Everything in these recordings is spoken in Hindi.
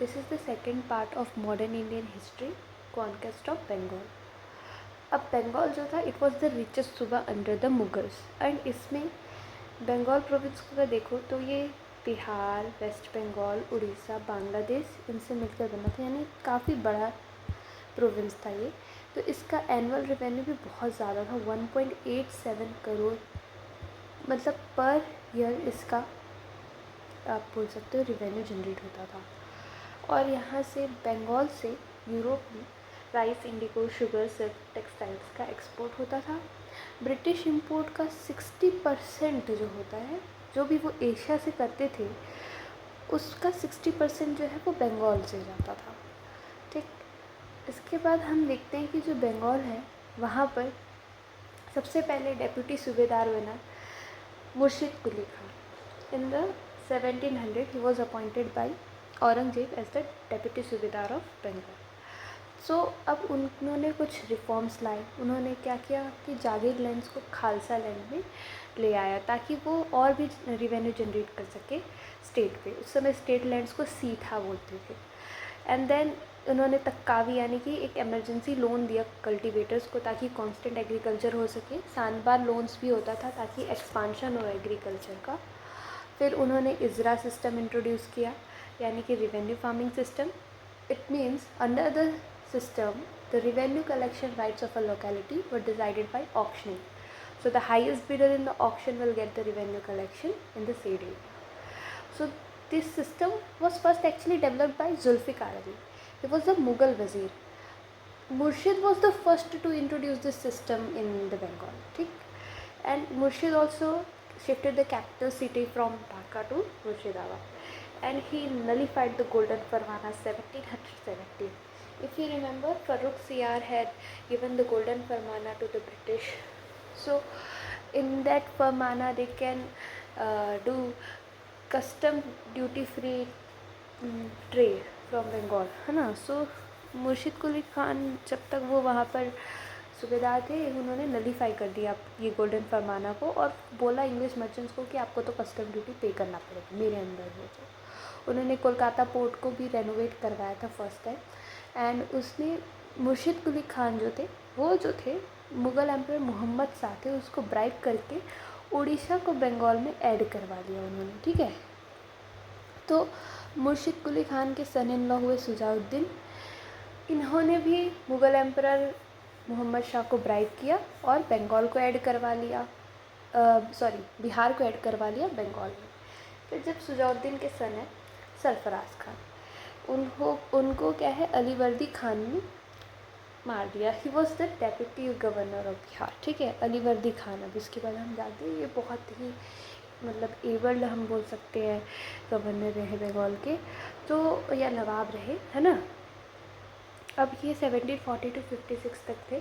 This is the second part of modern Indian history, conquest of Bengal. अब बंगाल जो था इट वॉज द रिचेस्ट सूबा अंडर द मुगल्स एंड इसमें बंगाल प्रोविंस को अगर देखो तो ये बिहार, वेस्ट बंगाल, उड़ीसा, बांग्लादेश इनसे मिलकर बना था, यानी काफ़ी बड़ा प्रोविंस था ये। तो इसका एनुअल रेवेन्यू भी बहुत ज़्यादा था, 1.87 करोड़, मतलब पर ईयर इसका आप बोल सकते हो रेवेन्यू जनरेट होता था। और यहाँ से बंगाल से यूरोप में rice, Indigo, sugar, silk, textiles का एक्सपोर्ट होता था। ब्रिटिश इंपोर्ट का 60% जो होता है, जो भी वो एशिया से करते थे उसका 60% जो है वो बंगाल से जाता था। ठीक, इसके बाद हम देखते हैं कि जो बंगाल है वहाँ पर सबसे पहले डेप्यूटी सूबेदार बना Murshid Quli Khan. In the 1700 he was appointed by Aurangzeb as the deputy subedar of Bengal. So अब उन्होंने कुछ रिफॉर्म्स लाए। उन्होंने क्या किया कि जागीर लैंड्स को खालसा लैंड में ले आया ताकि वो और भी रिवेन्यू जनरेट कर सके स्टेट पे। उस समय स्टेट लैंड्स को सीठा बोलते थे। एंड देन उन्होंने तक्कावी यानी कि एक इमरजेंसी लोन दिया कल्टीवेटर्स को ताकि कांस्टेंट एग्रीकल्चर हो सके। सानबार लोन्स भी होता था ताकि एक्सपांशन हो एग्रीकल्चर का। फिर उन्होंने इजरा सिस्टम इंट्रोड्यूस किया यानी कि revenue farming system. It means under the system, the revenue collection rights of a locality were decided by auctioning. So the highest bidder in the auction will get the revenue collection in the said area. So this system was first actually developed by Zulfikar Ali. He was the Mughal Wazir. Murshid was the first to introduce this system in the Bengal. ठीक? And Murshid also shifted the capital city from Dhaka to Murshidabad. And he nullified the Golden Farmana 1770. If you remember, Farrukh Siyar had given the Golden Farmana to the British. So in that Farmana they can do custom duty free trade from Bengal, है ना। So मुर्शिद कुली खान जब तक वो वहाँ पर सूबेदार थे उन्होंने नलीफाई कर दिया ये गोल्डन फरमाना को और बोला इंग्लिश मर्चेंट्स को कि आपको तो कस्टम ड्यूटी पे करना पड़ेगा मेरे अंदर हो। तो उन्होंने कोलकाता पोर्ट को भी रेनोवेट करवाया था फर्स्ट टाइम। एंड उसने मुर्शिद कुली खान जो थे वो जो थे मुग़ल एम्पर मोहम्मद शाह थे उसको ब्राइब करके उड़ीसा को बंगाल में ऐड करवा लिया उन्होंने। ठीक है, तो मुर्शिद कुली खान के सन इन लॉ हुए सुजाउद्दीन। इन्होंने भी मुग़ल एम्पर मोहम्मद शाह को ब्राइब किया और बंगाल को ऐड करवा लिया, बिहार को ऐड करवा लिया बंगाल में। फिर जब सुजाउद्दीन के सन है सरफराज खान, उनको क्या है अलीवर्दी खान ने मार दिया। He was the deputy governor of Bihar. ठीक है, अलीवर्दी खान। अब इसके बाद हम जानते हैं ये बहुत ही मतलब एबल्ड हम बोल सकते हैं गवर्नर रहे बंगाल के, तो या नवाब रहे, है ना। अब ये 1740 to 56 तक थे।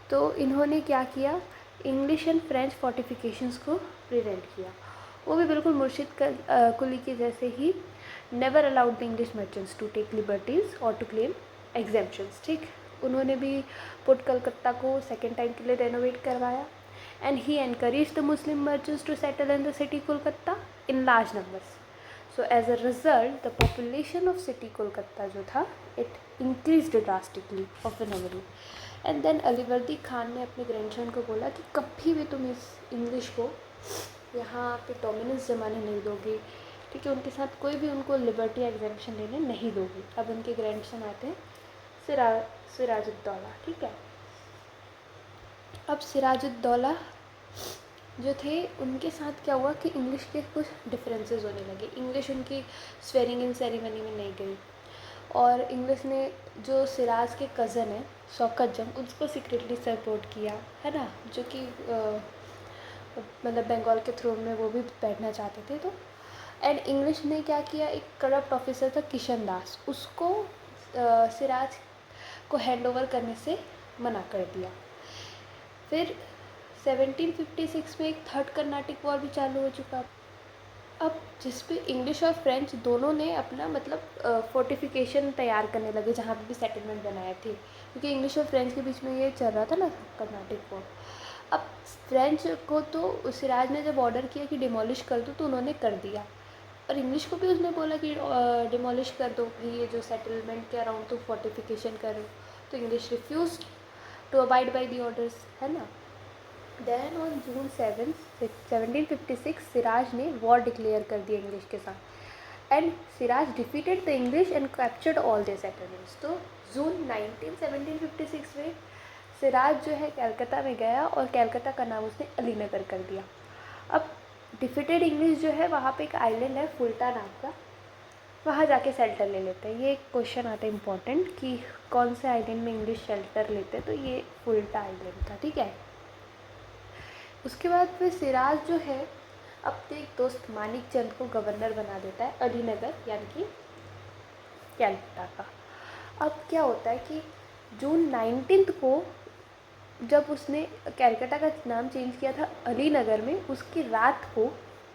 तो इन्होंने क्या किया, इंग्लिश एंड फ्रेंच फोर्टिफिकेशंस को प्रिवेंट किया। वो भी बिल्कुल मुर्शिद कुली के जैसे ही never allowed the English merchants to take liberties और टू क्लेम एग्जेम्पशंस। ठीक, उन्होंने भी पुट कलकत्ता को सेकेंड टाइम के लिए रेनोवेट करवाया। And he encourage the Muslim merchants to settle in the city Kolkata in large numbers. So as a result the population of city Kolkata जो था it increased drastically of phenomenally. And then Alivardi Khan ने अपने ग्रैंडसन को बोला कि कभी भी तुम इस इंग्लिश को यहाँ पे डोमिनेंस जमाने नहीं दोगे। ठीक है, उनके साथ कोई भी उनको लिबर्टी एग्जेम्पशन लेने नहीं दोगे। अब उनके ग्रैंडसन आते हैं सिराजुद्दौला। ठीक है, अब सिराजुद्दौला जो थे उनके साथ क्या हुआ कि इंग्लिश के कुछ डिफरेंसेस होने लगे। इंग्लिश उनकी स्वेरिंग इन सेरेमनी में नहीं गई और इंग्लिश ने जो सिराज के कज़न है शौकत जंग उसको सीक्रेटली सपोर्ट किया, है ना, जो कि मतलब बंगाल के थ्रोन में वो भी बैठना चाहते थे। तो एंड इंग्लिश ने क्या किया, एक करप्ट ऑफिसर था किशन दास, उसको सिराज को हैंड ओवर करने से मना कर दिया। फिर 1756 में एक थर्ड कर्नाटिक वॉर भी चालू हो चुका। अब जिस पे इंग्लिश और फ्रेंच दोनों ने अपना मतलब फोर्टिफिकेशन तैयार करने लगे जहाँ पे भी सेटलमेंट बनाए थे, क्योंकि इंग्लिश और फ्रेंच के बीच में ये चल रहा था ना कर्नाटिक वॉर। अब फ्रेंच को तो सिराज ने जब ऑर्डर किया कि डिमोलिश कर दो तो उन्होंने कर दिया, और इंग्लिश को भी उसने बोला कि डिमोलिश कर दो भाई ये जो सेटलमेंट के अराउंड तो फोर्टिफिकेशन करो, तो English refuse to abide by the orders, है ना। देन ऑन जून 7 1756 सिराज ने वॉर डिक्लेयर कर दिया इंग्लिश के साथ, and Siraj defeated the English and captured all their settlements. तो जून 1756 में सिराज जो है कलकत्ता में गया और कलकत्ता का नाम उसने अलीनगर कर दिया। अब डिफीटेड इंग्लिश जो है वहाँ पे एक आइलैंड है फुल्टा नाम का, वहाँ जाके शेल्टर ले लेते हैं। ये एक क्वेश्चन आता है इम्पोर्टेंट कि कौन से आइलैंड में इंग्लिश शेल्टर लेते हैं, तो ये फुल्टा आइलैंड था, ठीक है। उसके बाद फिर सिराज जो है अपने एक दोस्त मानिक चंद को गवर्नर बना देता है अलीनगर यानी कि कलकत्ता का। अब क्या होता है कि जून 19 को जब उसने कलकत्ता का नाम चेंज किया था अलीनगर में, उसकी रात को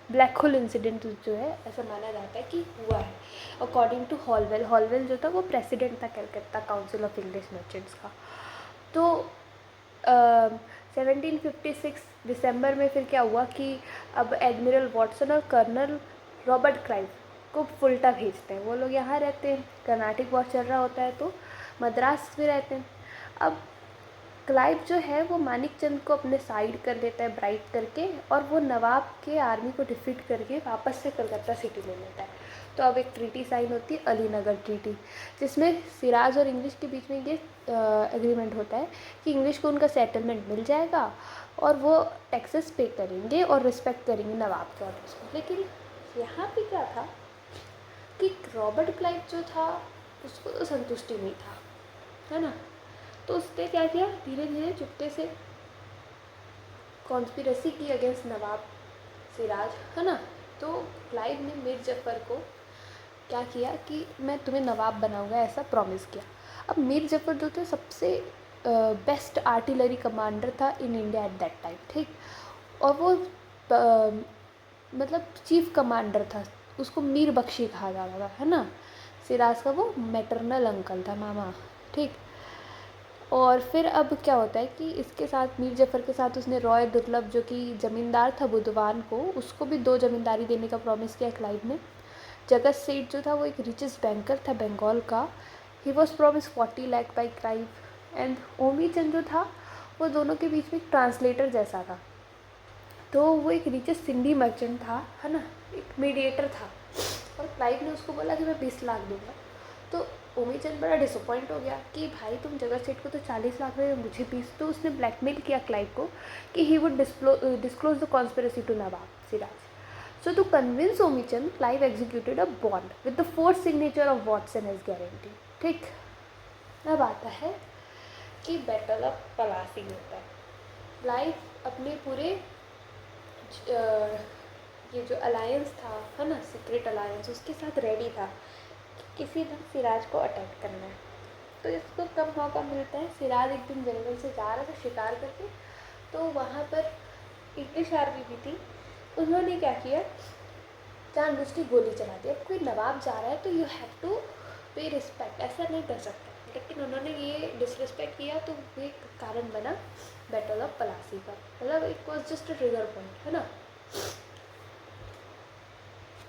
ब्लैक होल इंसिडेंट जो है ऐसा माना जाता है कि हुआ है, अकॉर्डिंग टू हॉलवेल। हॉलवेल जो था वो प्रेसिडेंट था Calcutta council of English merchants का। तो 1756 दिसंबर में फिर क्या हुआ कि अब एडमिरल वॉटसन और कर्नल रॉबर्ट क्लाइव को फुल्टा भेजते हैं। वो लोग यहाँ रहते हैं, कर्नाटिक वॉर चल रहा होता है तो मद्रास में रहते हैं। अब क्लाइव जो है वो मानिक चंद को अपने साइड कर लेता है ब्राइट करके, और वो नवाब के आर्मी को डिफीट करके वापस से कलकत्ता सिटी ले लेता है। तो अब एक ट्रीटी साइन होती है अलीनगर ट्रीटी, जिसमें सिराज और इंग्लिश के बीच में ये एग्रीमेंट होता है कि इंग्लिश को उनका सेटलमेंट मिल जाएगा और वो टैक्सेस पे करेंगे और रिस्पेक्ट करेंगे नवाब के ऑर्डर्स को। लेकिन यहाँ पे क्या था कि रॉबर्ट क्लाइव जो था उसको तो संतुष्टि नहीं था, है ना। तो उसने क्या किया, धीरे धीरे चुपके से कॉन्स्पिरेसी की अगेंस्ट नवाब सिराज, है ना। तो क्लाइव ने मीर जफ़र को क्या किया कि मैं तुम्हें नवाब बनाऊंगा, ऐसा प्रॉमिस किया। अब मीर जफ़र जो थे सबसे बेस्ट आर्टिलरी कमांडर था in India at that time, ठीक। और वो मतलब चीफ कमांडर था, उसको मीर बख्शी कहा जाता था, है ना। सिराज का वो मैटरनल अंकल था, मामा, ठीक। और फिर अब क्या होता है कि इसके साथ मीर जफ़र के साथ उसने रॉय दुर्लभ जो कि ज़मींदार था बुधवान को, उसको भी 2 ज़मींदारी देने का प्रॉमिस किया क्लाइव ने। जगत सेठ जो था वो एक रिचेस्ट बैंकर था बंगाल का, he was promise 40 lakh by Clive. And Omi Chand जो था वो दोनों के बीच में एक ट्रांसलेटर जैसा था, तो वो एक रिचेस्ट सिंधी मर्चेंट था, है ना, एक मीडिएटर था। और क्लाइव ने उसको बोला कि मैं 20 लाख दूंगा। तो ओमी चंद बड़ा डिसअपॉइंट हो गया कि भाई तुम जगत सेठ को तो 40 लाख रहे हो, मुझे 20। तो उसने ब्लैकमेल किया क्लाइव को कि he would disclose the conspiracy to Nawab Siraj. So to convince Omichand, Clive executed a bond with the forced signature of Watson as guarantee. ठीक। अब आता है कि बैटल ऑफ पलासी होता है। क्लाइव अपने पूरे ये जो अलायंस था, है ना, सीक्रेट अलायंस, उसके साथ रेडी था कि किसी दिन सिराज को अटैक करना है। तो इसको कब मौका मिलता है, सिराज एक दिन जंगल से जा रहा था शिकार करके, तो वहाँ पर इंग्लिश आर्मी भी थी। उन्होंने क्या किया, जानबूझ की गोली चला दी। अब कोई नवाब जा रहा है तो यू हैव टू पे रिस्पेक्ट, ऐसा नहीं कर सकते, लेकिन उन्होंने ये डिसरिस्पेक्ट किया तो वो एक कारण बना बैटल ऑफ पलासी का। मतलब it was just a trigger point, है ना।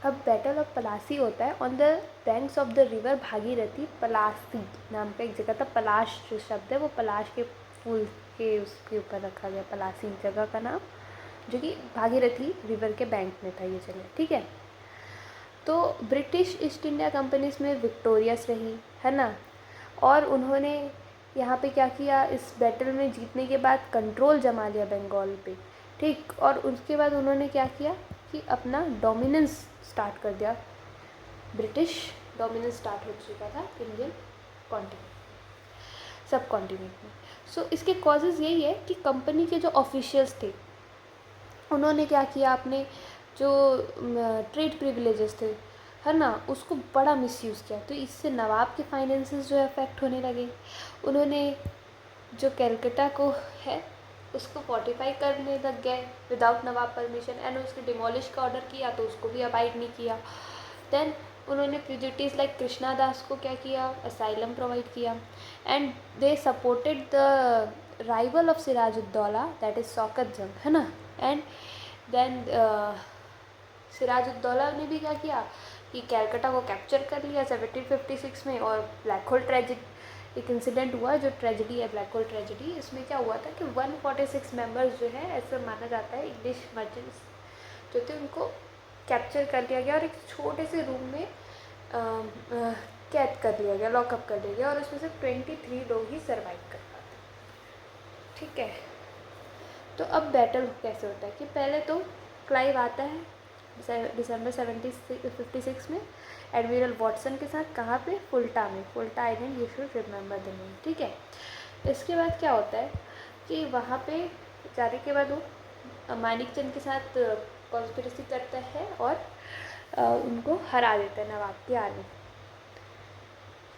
अब बैटल ऑफ पलासी होता है on the banks of the river Bhagirathi. Plassey नाम का एक जगह था, पलाश जो शब्द है वो पलाश के फूल के उसके ऊपर रखा गया, पलासी जगह का नाम, जो कि भागीरथी रिवर के बैंक में था ये जगह, ठीक है। तो ब्रिटिश ईस्ट इंडिया कंपनी इसमें विक्टोरियस रही, है ना। और उन्होंने यहाँ पे क्या किया, इस बैटल में जीतने के बाद कंट्रोल जमा लिया बंगाल पे, ठीक। और उसके बाद उन्होंने क्या किया कि अपना डोमिनेंस स्टार्ट कर दिया। ब्रिटिश डोमिनेंस स्टार्ट हो चुका था इंडियन कॉन्टिनेंट, सब कॉन्टिनेंट में। सो इसके कॉजेज़ यही है कि कंपनी के जो ऑफिशियल्स थे उन्होंने क्या किया, अपने जो ट्रेड प्रिविलेजेस थे, है ना, उसको बड़ा मिसयूज़ किया। तो इससे नवाब के फाइनेंसेस जो है अफेक्ट होने लगे। उन्होंने जो कलकत्ता को है उसको फोर्टिफाई करने लग गए विदाउट नवाब परमिशन, एंड उसके डिमोलिश का ऑर्डर किया तो उसको भी अबाइड नहीं किया। देन उन्होंने फ्यूजिटिव्स लाइक कृष्णा दास को क्या किया, असाइलम प्रोवाइड किया, and they supported the rival of Siraj-ud-Daulah that is Shaukat Jung, है ना। एंड देन सिराजुद्दौला ने भी क्या किया कि कैलकाटा को कैप्चर कर लिया 1756 में। और ब्लैक होल ट्रेजिडी एक इंसिडेंट हुआ जो ट्रेजिडी है, ब्लैक होल ट्रेजिडी। इसमें क्या हुआ था कि 146 मेंबर्स जो है, ऐसा माना जाता है, इंग्लिश मर्चेंट्स जो थे उनको कैप्चर कर लिया गया और एक छोटे से रूम में कैद कर लिया गया, लॉकअप कर लिया गया, और उसमें से 23 लोग ही सर्वाइव कर पाते। ठीक है, तो अब बैटल कैसे होता है कि पहले तो क्लाइव आता है दिसंबर 1756 में एडमिरल वॉटसन के साथ। कहाँ पे? फुल्टा में, Fulta island, you should remember the name. ठीक है, इसके बाद क्या होता है कि वहाँ पे जाने के बाद वो मानिकचंद के साथ कॉन्स्पिरेसी करता है और उनको हरा देता है नवाब की आर्मी।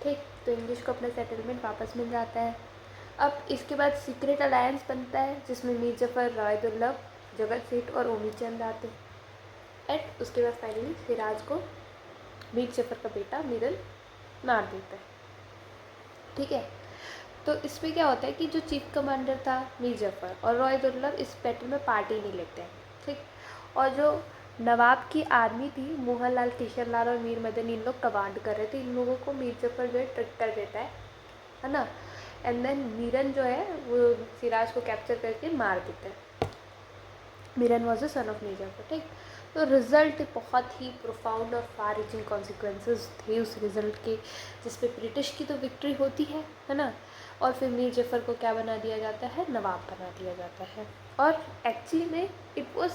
ठीक, तो इंग्लिश को अपना सेटलमेंट वापस मिल जाता है। अब इसके बाद सीक्रेट अलायंस बनता है जिसमें मीर जफ़र, राय दुर्लभ, जगत सेठ और ओमीचंद आते हैं। एंड उसके बाद फाइनली सिराज को मीर जफ़र का बेटा मिरल मार देता है। ठीक है, तो इसमें क्या होता है कि जो चीफ कमांडर था मीर जफ़र और रॉय दुर्लभ इस बैटल में पार्टी नहीं लेते हैं। ठीक, और जो नवाब की आर्मी थी, मोहन लाल, किशन लाल और मीर मदनी, इन लोग कमांड कर रहे थे। इन लोगों को मीर जफ़र जो है ट्रिक कर देता है ना। एंड देन मीरन जो है वो सिराज को कैप्चर करके मार देता है। Meeran was the son of Mir Zafar. ठीक, तो रिज़ल्ट बहुत ही प्रोफाउंड और फार रीचिंग कॉन्सिक्वेंसेस थे उस रिज़ल्ट के, जिसपे ब्रिटिश की तो विक्ट्री होती है ना। और फिर मीर जफ़र को क्या बना दिया जाता है? नवाब बना दिया जाता है। और एक्चुअली में it was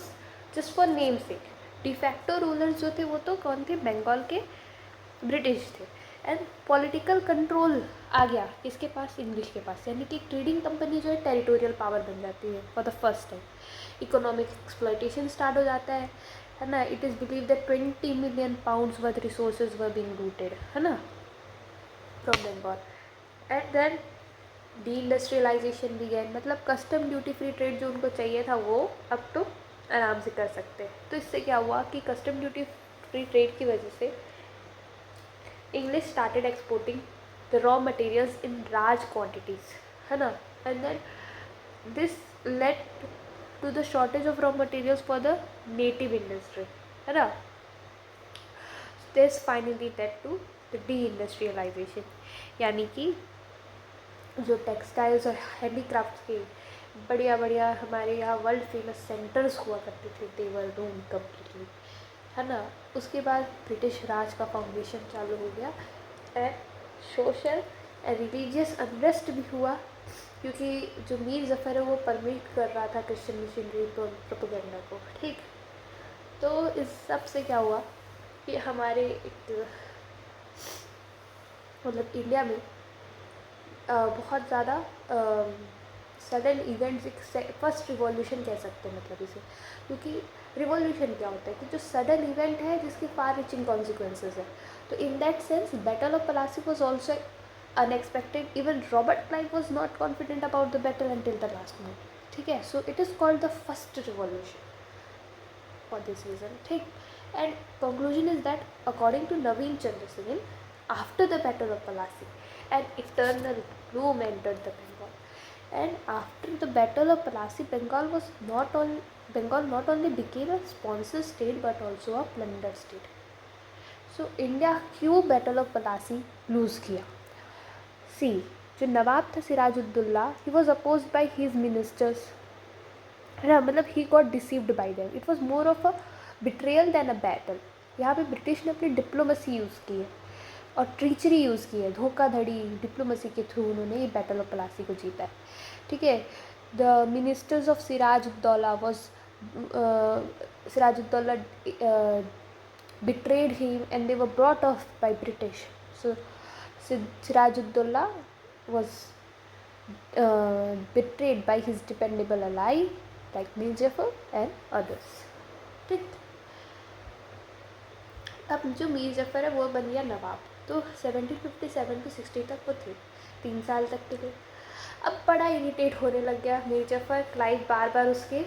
just for name sec. De facto rulers जो थे वो तो कौन थे? बंगाल के ब्रिटिश थे। एंड पॉलिटिकल कंट्रोल आ गया किसके पास? इंग्लिश के पास। यानी कि ट्रेडिंग कंपनी जो है टेरिटोरियल पावर बन जाती है for the first time. Economic exploitation start हो जाता है ना। It is believe that 20 million pounds worth resources were being looted, है ना, from Bengal. And then deindustrialisation भी है, मतलब कस्टम ड्यूटी फ्री ट्रेड जो उनको चाहिए था वो अब तो आराम से कर सकते हैं। तो इससे क्या हुआ कि कस्टम ड्यूटी फ्री ट्रेड की वजह से English started exporting the raw materials in large quantities, है ना। And then this led to the shortage of raw materials for the native industry, है ना। This finally led to the deindustrialisation, यानी कि जो टेक्सटाइल्स और हैंडीक्राफ्ट के बढ़िया बढ़िया हमारे यहाँ वर्ल्ड फेमस सेंटर्स हुआ करते थे, दे वर रूम कम्प्लीटली, है ना। उसके बाद ब्रिटिश राज का फाउंडेशन चालू हो गया। And social and religious unrest भी हुआ क्योंकि जो मीर जफ़र है वो परमिट कर रहा था क्रिश्चियन मिशनरी प्रोपेगेंडा को। ठीक, तो इस सब से क्या हुआ कि हमारे एक मतलब इंडिया में बहुत ज़्यादा सडन इवेंट्स, एक फर्स्ट रिवॉल्यूशन कह सकते हैं मतलब इसे। क्योंकि रिवॉल्यूशन क्या होता है कि जो सडन इवेंट है जिसके फार रीचिंग कॉन्सिक्वेंसेज है। तो in that sense battle of Plassey was also unexpected. Even Robert Clive was not confident about the battle until the last moment. ठीक है, so it is called the first revolution for this reason. ठीक, and conclusion is that according to Naveen Chandra Singh, after the battle of Plassey, an eternal gloom entered the Bengal. And after the battle of Plassey, Bengal not only became a sponsor state but also a plunder state. So India क्यों battle of Plassey lose किया? See, जो नवाब था Siraj-ud-Daulah, he was opposed by his ministers, है ना, मतलब he got deceived by them. It was more of a betrayal then a battle. यहाँ पे ब्रिटिश ने अपनी डिप्लोमेसी यूज़ की है और ट्रीचरी यूज़ की है, धोखाधड़ी डिप्लोमेसी के थ्रू उन्होंने ये बैटल ऑफ प्लासी को जीता है। ठीक है, the ministers of Sirajuddaulah Sirajuddaulah betrayed him and they were brought off by British. So Sirajuddaulah was betrayed by his dependable ally like Mir Jafar and others. ठीक, अब जो मीर जफ़र है वो बन गया नवाब। तो 1757 to 60 तक वो थे, 3 साल तक के थे। अब बड़ा इरिटेट होने लग गया मीर जफ़र। क्लाइव बार बार उसके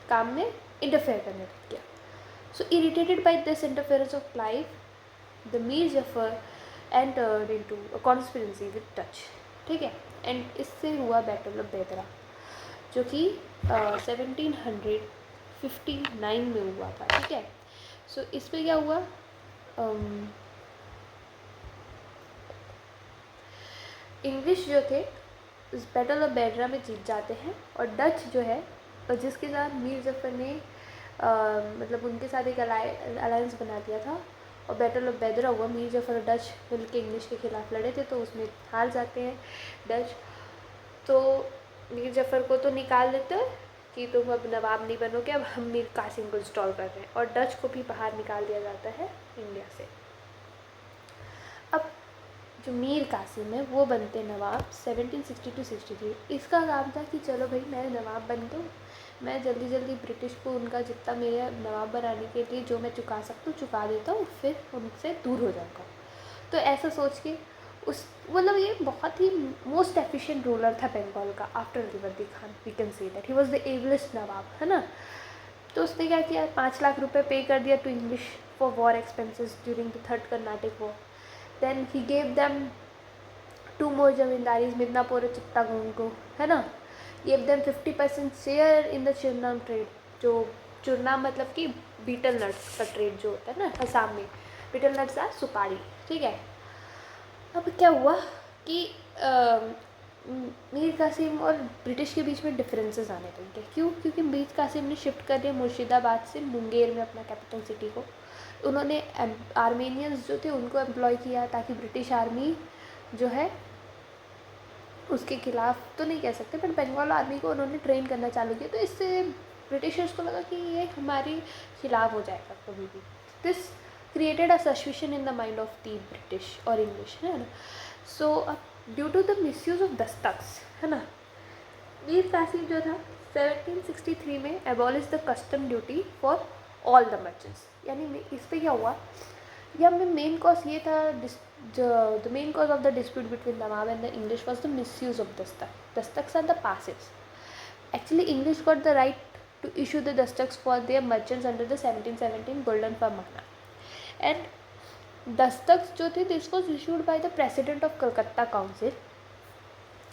काम में इंटरफेयर करने लग गया। सो irritated by this interference of Clive, the Mir Zafar entered into a conspiracy with Dutch. ठीक है, एंड इससे हुआ बैटल ऑफ बेदरा जो कि 59 में हुआ था, ठीक है। सो इसमें क्या हुआ, इंग्लिश जो थे इस बैटल ऑफ बेडरा में जीत जाते हैं, और डच जो है, और जिसके साथ मीर जफ़र ने मतलब उनके साथ एक अलायंस बना दिया था, और बैटल ऑफ बेदरा हुआ, मीर जफ़र और डच मिलकर इंग्लिश के खिलाफ लड़े थे, तो उसमें हार जाते हैं डच। तो मीर जफ़र को तो निकाल देते हैं कि तुम अब नवाब नहीं बनोगे, अब हम मीर कासिम को इंस्टॉल कर रहे हैं, और डच को भी बाहर निकाल दिया जाता है इंडिया से। अब जो मीर कासिम है वो बनते नवाब 1762-63। इसका काम था कि चलो भाई मैं नवाब बन गया, मैं जल्दी जल्दी ब्रिटिश को उनका जितना मेरे नवाब बनाने के लिए जो मैं चुका सकता हूँ चुका देता हूँ, फिर उनसे दूर हो जाऊँगा। तो ऐसा सोच के उस मतलब ये बहुत ही मोस्ट एफिशिएंट रूलर था बंगाल का after Alivardi Khan. We can say that he was the ablest nawab, है ना। तो उसने क्या किया, 5 लाख रुपए पे कर दिया to English for war expenses during the third Carnatic war. Then he gave them 2 more zamindaris, Midnapore और चित्तागोंग को, है ना। Gave them 50% share in the chunam trade. जो चुरनाम मतलब कि बीटल नट्स का ट्रेड जो होता है ना असम में, बीटल नट्स आ सुपारी, ठीक है। अब क्या हुआ कि मीर कासिम और ब्रिटिश के बीच में डिफरेंसेस आने लगे। क्यों? क्योंकि मीर कासिम ने शिफ्ट कर दिया मुर्शिदाबाद से मुंगेर में अपना कैपिटल सिटी को। उन्होंने आर्मेनियंस जो थे उनको एम्प्लॉय किया ताकि ब्रिटिश आर्मी जो है उसके खिलाफ तो नहीं कह सकते, बट बंगाल आर्मी को उन्होंने ट्रेन करना चालू किया। तो इससे ब्रिटिशर्स को लगा कि ये हमारे खिलाफ हो जाएगा कभी भी। This created a suspicion in the mind of the British और इंग्लिश, है ना। So due to the misuse of dastaks, है ना, मीर कासिम जो था 1763 में abolish the custom duty for all the merchants. यानी इस पर क्या हुआ, या में मेन कॉज ये था, the main cause of the dispute between Nawab and the English was the misuse of dastak. Dastaks are the passes. Actually, English got the right to issue the dastaks for their merchants under the 1717 Golden Farmana. And dastaks जो थे, this was issued by the president of Calcutta Council,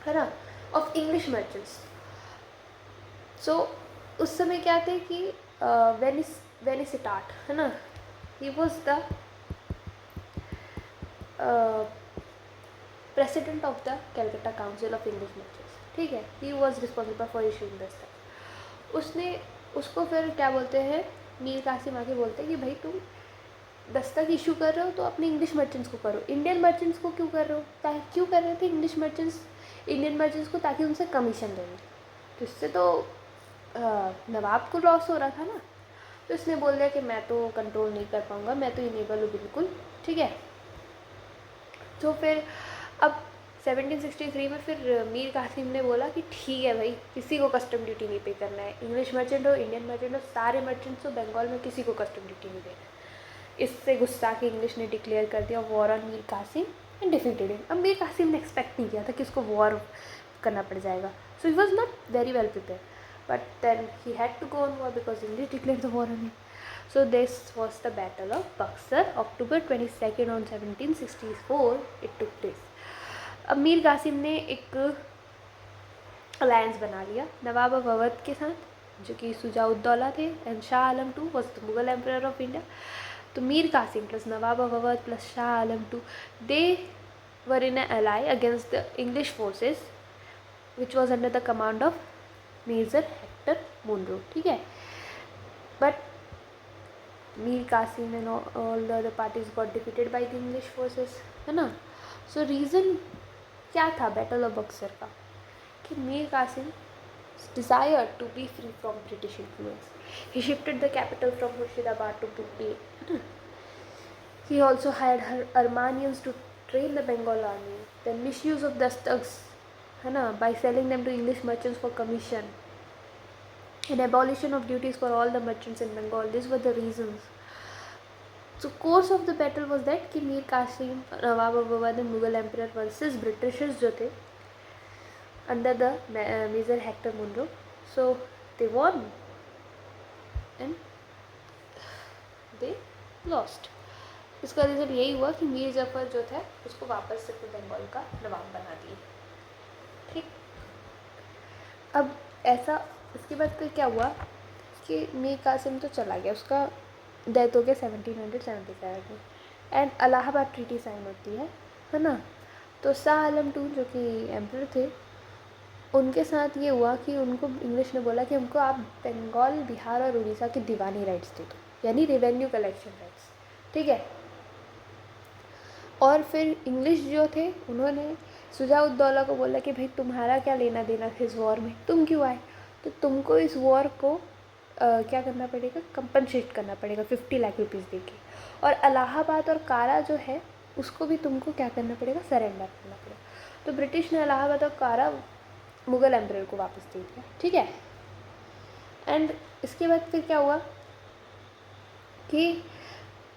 है ना, of English merchants. So उस समय क्या थे कि वेनिसिटाट, है ना, he was the president of the Calcutta council of English merchants, ठीक है। He was responsible for issuing Dastak. उसने उसको फिर क्या बोलते हैं, मीर कासिम आके बोलते हैं कि भाई तुम दस्तक इशू कर रहे हो तो अपने इंग्लिश मर्चेंट्स को करो, इंडियन मर्चेंट्स को क्यों कर रहे हो, क्यों कर रहे थे इंग्लिश मर्चेंट्स इंडियन मर्चेंट्स को, ताकि उनसे कमीशन लेंगे। तो इससे तो नवाब को लॉस हो रहा था ना। तो इसने बोल दिया कि मैं तो कंट्रोल नहीं कर पाऊँगा, मैं तो इनेबल हूँ बिल्कुल, ठीक है। तो फिर अब 1763 में फिर मीर कासिम ने बोला कि ठीक है भाई, किसी को कस्टम ड्यूटी नहीं पे करना है, इंग्लिश मर्चेंट हो इंडियन मर्चेंट हो, सारे मर्चेंट्स हो बंगाल में किसी को कस्टम ड्यूटी नहीं देना है। इससे गुस्सा के इंग्लिश ने डिक्लेयर कर दिया war on Mir Qasim and defeated him. अब मीर कासिम ने एक्सपेक्ट नहीं किया था कि उसको वॉर करना पड़ जाएगा, so he was not very well prepare, but then he had to go on war because English declare the war on him. So this was the Battle of Buxar, October 22nd on 1764 it took place. अब मीर कासिम ने एक अलायंस बना लिया नवाब ऑफ अवध के साथ, जो कि सुजाउद्दौला थे, and Shah Alam two was the Mughal emperor of India. तो Mir Kasim plus nawab of Awadh plus Shah Alam two, they were in ally against the English forces which was under the command of major Hector Munro, ठीक है। But Mir Qasim and all the other parties got defeated by the English forces, है ना। सो रीज़न क्या था बैटल ऑफ बक्सर का, कि Mir Kasim desire to be free from British influence, he shifted the capital from Murshidabad to टुकड़ी। He also hired Armenians to train the Bengal army, the misuse of dastaks, है ना, by selling them to English merchants for commission, and abolition of duties for all the merchants in Bengal. These were the reasons. So course of the battle was that कि मीर कासिम, नवाब of Awadh and Mughal emperor versus Britishers जो थे under the Major Hector Munro. So they won and they lost. इसका रिजल्ट यही हुआ कि मीर जफ़र जो था उसको वापस से बंगाल का नवाब बना दिए, ठीक। अब ऐसा इसके बाद फिर क्या हुआ कि मीर कासिम तो चला गया, उसका डेथ हो गया 1777 में, एंड इलाहाबाद ट्रीटी साइन होती है ना। तो शाह आलम टू जो कि एम्परर थे, उनके साथ ये हुआ कि उनको इंग्लिश ने बोला कि हमको आप बंगाल, बिहार और उड़ीसा के दीवानी राइट्स दे दो, यानी रेवेन्यू कलेक्शन राइट्स, ठीक है। और फिर इंग्लिश जो थे उन्होंने शुजा-उद-दौला को बोला कि भाई तुम्हारा क्या लेना देना इस वॉर में, तुम क्यों आए, तो तुमको इस वॉर को क्या करना पड़ेगा, कंपनसेट करना पड़ेगा 50 लाख रुपीज़ दे के, और इलाहाबाद और कारा जो है उसको भी तुमको क्या करना पड़ेगा, सरेंडर करना पड़ेगा। तो ब्रिटिश ने इलाहाबाद और कारा मुग़ल एम्परर को वापस दे दिया, ठीक है। एंड इसके बाद फिर क्या हुआ कि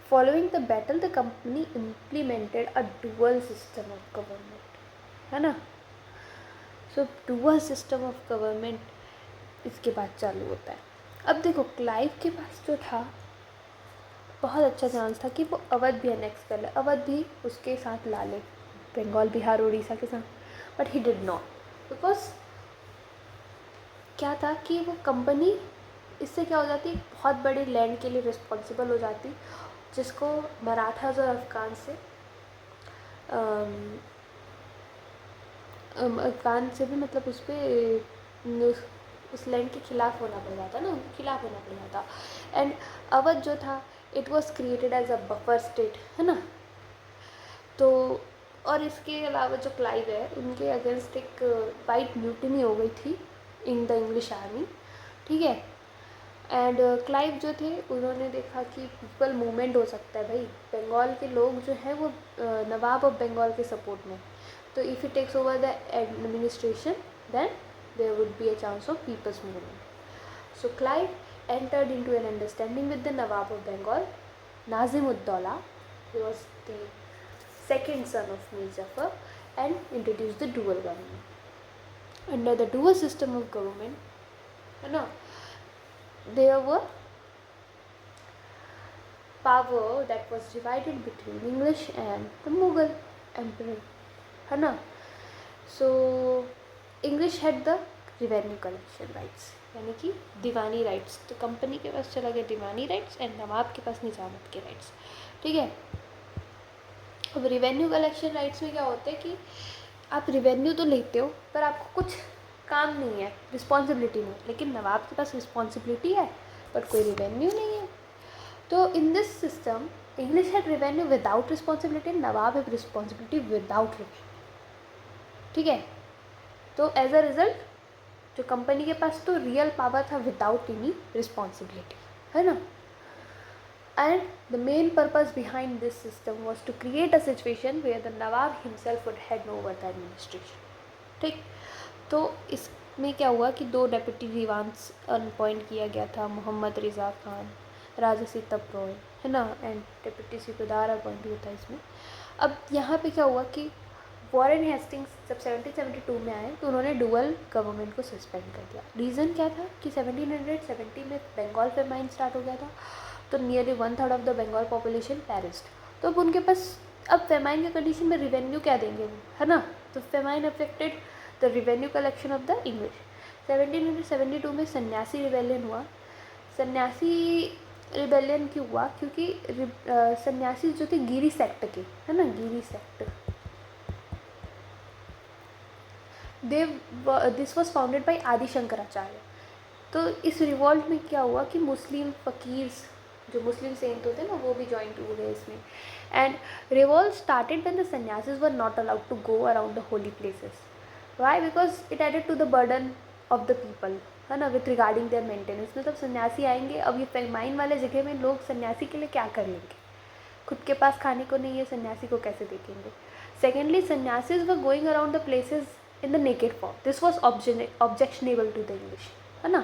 following the battle the company implemented a dual system of government, है ना। सो डुअल सिस्टम ऑफ गवर्नमेंट इसके बाद चालू होता है। अब देखो क्लाइव के पास जो था बहुत अच्छा चांस था कि वो अवध भी अनेक्स कर ले, अवध भी उसके साथ ला ले, बंगाल, बिहार, उड़ीसा के साथ, but he did not, because क्या था कि वो कंपनी इससे क्या हो जाती, बहुत बड़े लैंड के लिए रिस्पॉन्सिबल हो जाती, जिसको मराठास और अफगान से अफगान से भी मतलब उस पर उस लैंड के खिलाफ होना पड़ जाता ना, उनके खिलाफ होना पड़ जाता। एंड अवध जो था it was created as a buffer state, है ना। तो और इसके अलावा जो क्लाइव है उनके अगेंस्ट एक वाइट म्यूटिनी हो गई थी इन द इंग्लिश आर्मी, ठीक है। एंड क्लाइव जो थे उन्होंने देखा कि पीपल मूवमेंट हो सकता है भाई, बंगाल के लोग जो हैं वो नवाब ऑफ बंगाल के सपोर्ट में, तो if he takes over the administration then there would be a chance of people's movement. So Clive entered into an understanding with the Nawab of Bengal, Nazim-ud-Dawla, who was the second son of Mir Jafar, and introduced the dual government. Under the dual system of government, you know, there were power that was divided between English and the Mughal emperor, है ना। So English had the revenue collection rights, यानी कि दीवानी राइट्स, तो कंपनी के पास चला गया दीवानी राइट्स एंड नवाब के पास निजामत के राइट्स, ठीक है। अब रिवेन्यू कलेक्शन राइट्स में क्या होता है कि आप रिवेन्यू तो लेते हो पर आपको कुछ काम नहीं है, रिस्पॉन्सिबिलिटी नहीं है, लेकिन नवाब के पास रिस्पॉन्सिबिलिटी है पर कोई रिवेन्यू नहीं है। तो in this system English had revenue without responsibility, nawab have responsibility without revenue, ठीक है। तो एज अ रिजल्ट जो कंपनी के पास तो रियल पावर था विदाउट एनी रिस्पॉन्सिबिलिटी, है ना। And the main purpose behind this system was to create a situation where the nawab himself would had over the administration, ठीक। तो इसमें क्या हुआ कि 2 डेप्यूटी दीवान्स अपॉइंट किया गया था, मोहम्मद रिज़ा खान, राजा सीतप रॉय, है ना, एंड डेप्यूटी सूबेदार अपॉइंट हुआ था इसमें। अब यहाँ पे क्या हुआ कि वॉरेन हेस्टिंग्स जब 1772 में आए तो उन्होंने डुअल गवर्नमेंट को सस्पेंड कर दिया। रीज़न क्या था कि 1770 में बंगाल फेमाइन स्टार्ट हो गया था, तो nearly 1/3 of the Bengal population perished. तो अब उनके पास अब फेमाइन के कंडीशन में रिवेन्यू क्या देंगे वो, है ना। तो famine affected the revenue collection of the English. 1772 में सन्यासी रिवेलियन हुआ। सन्यासी रिबेलियन क्यों हुआ, क्योंकि सन्यासी जो थे गिरी सेक्ट के, है ना, Giri sect, this was founded by Adi Shankaracharya. तो इस रिवॉल्ट में क्या हुआ कि मुस्लिम फ़कीर्स जो मुस्लिम सेंट होते ना वो भी ज्वाइन हो गए इसमें। And revolt started when the sannyasis were not allowed to go around the holy places. Why? Because it added to the burden of the people, है ना, विथ रिगार्डिंग देयर मेंटेनेंस। मतलब सन्यासी आएंगे, अब ये फेमाइन वाले जगह में लोग सन्यासी के लिए क्या कर लेंगे, खुद के पास खाने को नहीं है, सन्यासी को कैसे देखेंगे। Secondly sannyasis were going around the places in the naked form, this was objectionable to the English, है ना।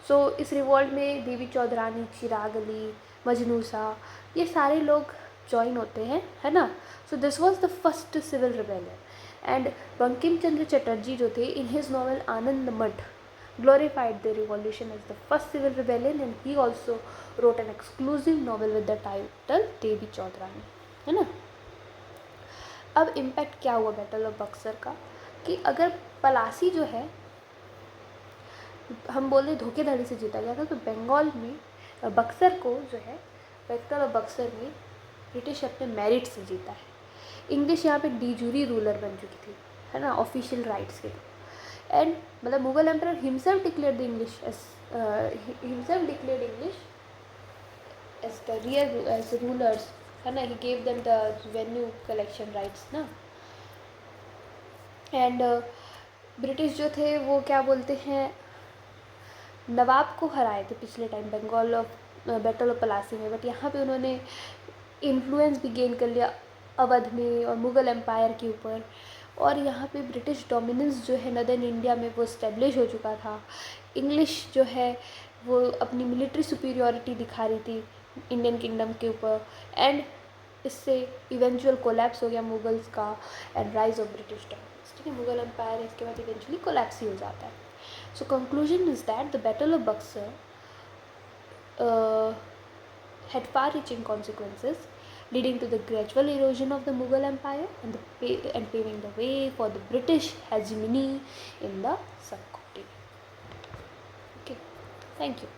सो इस रिवॉल्ट में देवी चौधरानी, चिराग अली, मजनू शाह, ये सारे लोग ज्वाइन होते हैं, है ना। So this was the first civil rebellion. And Bankim Chandra Chatterjee जो थे इन हिज नॉवल आनंद मठ glorified the revolution as the first civil rebellion, and he also wrote an exclusive novel with the title देवी चौधरानी, है ना। अब इम्पैक्ट क्या हुआ बैटल ऑफ बक्सर का कि अगर पलासी जो है हम बोल रहे धोखेधड़ी से जीता गया था, तो बंगाल में बक्सर को जो है बैतल और बक्सर में ब्रिटिश अपने मेरिट से जीता है। इंग्लिश यहाँ पे डी जूरी रूलर बन चुकी थी, है ना, ऑफिशियल राइट्स के थ्रू। एंड मतलब Mughal emperor himself declared the English as the real as rulers, है ना, he gave them the revenue collection rights ना। एंड ब्रिटिश जो थे वो क्या बोलते हैं, नवाब को हराए थे पिछले time Bengal of battle of Plassey में, बट यहाँ पे उन्होंने इन्फ्लुएंस भी गेन कर लिया अवध में और मुग़ल एम्पायर के ऊपर। और यहाँ पे ब्रिटिश डोमिनेंस जो है नदर्न इंडिया में वो इस्टेब्लिश हो चुका था। इंग्लिश जो है वो अपनी मिलिट्री सुपीरियॉरिटी दिखा रही थी इंडियन किंगडम के ऊपर। एंड इससे इवेंचुअल कोलैप्स हो गया मुगल्स का and rise of British dominance. ठीक है, मुगल एम्पायर इसके बाद इवेंचुअली कोलैप्स ही हो जाता है। So conclusion is that the battle of Buxar had far-reaching consequences, leading to the gradual erosion of the Mughal Empire and paving the way for the British hegemony in the subcontinent. Okay, thank you.